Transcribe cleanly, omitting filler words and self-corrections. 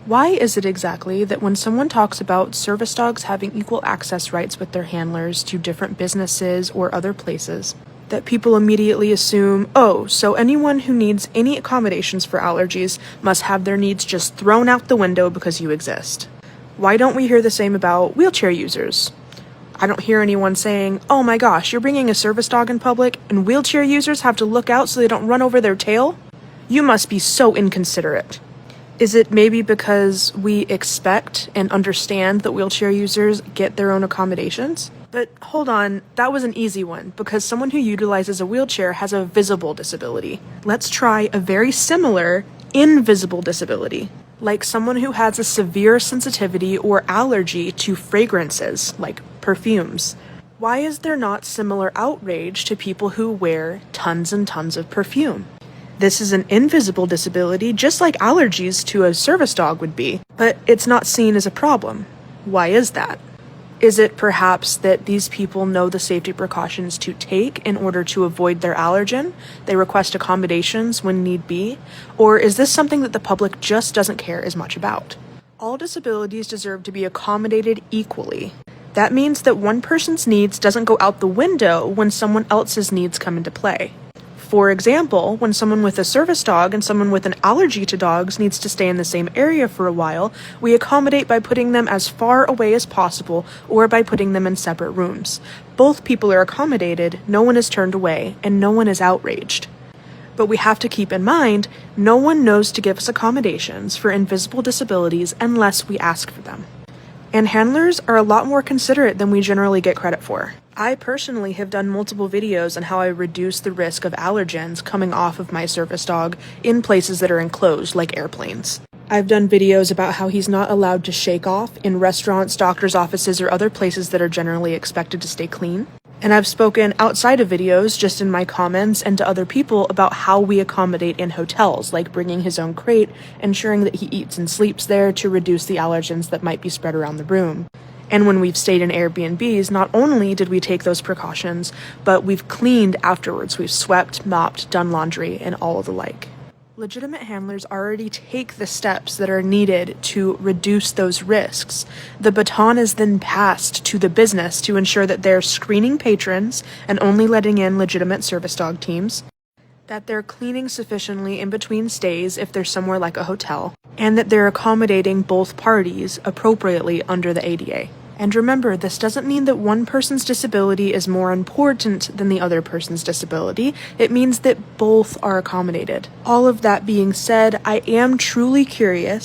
Why is it exactly that when someone talks about service dogs having equal access rights with their handlers to different businesses or other places, that people immediately assume, oh, so anyone who needs any accommodations for allergies must have their needs just thrown out the window because you exist? Why don't we hear the same about wheelchair users? I don't hear anyone saying, oh my gosh, you're bringing a service dog in public and wheelchair users have to look out so they don't run over their tail? You must be so inconsiderate. Is it maybe because we expect and understand that wheelchair users get their own accommodations? But hold on, that was an easy one, because someone who utilizes a wheelchair has a visible disability. Let's try a very similar invisible disability, like someone who has a severe sensitivity or allergy to fragrances, like perfumes. Why is there not similar outrage to people who wear tons and tons of perfume? This is an invisible disability, just like allergies to a service dog would be, but it's not seen as a problem. Why is that? Is it perhaps that these people know the safety precautions to take in order to avoid their allergen? They request accommodations when need be? Or is this something that the public just doesn't care as much about? All disabilities deserve to be accommodated equally. That means that one person's needs doesn't go out the window when someone else's needs come into play. For example, when someone with a service dog and someone with an allergy to dogs needs to stay in the same area for a while, we accommodate by putting them as far away as possible or by putting them in separate rooms. Both people are accommodated, no one is turned away, and no one is outraged. But we have to keep in mind, no one knows to give us accommodations for invisible disabilities unless we ask for them. And handlers are a lot more considerate than we generally get credit for. I personally have done multiple videos on how I reduce the risk of allergens coming off of my service dog in places that are enclosed, like airplanes. I've done videos about how he's not allowed to shake off in restaurants, doctor's offices, or other places that are generally expected to stay clean. And I've spoken outside of videos, just in my comments and to other people, about how we accommodate in hotels, like bringing his own crate, ensuring that he eats and sleeps there to reduce the allergens that might be spread around the room. And when we've stayed in Airbnbs, not only did we take those precautions, but we've cleaned afterwards. We've swept, mopped, done laundry, and all of the like. Legitimate handlers already take the steps that are needed to reduce those risks. The baton is then passed to the business to ensure that they're screening patrons and only letting in legitimate service dog teams, that they're cleaning sufficiently in between stays if they're somewhere like a hotel, and that they're accommodating both parties appropriately under the ADA. And remember, this doesn't mean that one person's disability is more important than the other person's disability. It means that both are accommodated. All of that being said, I am truly curious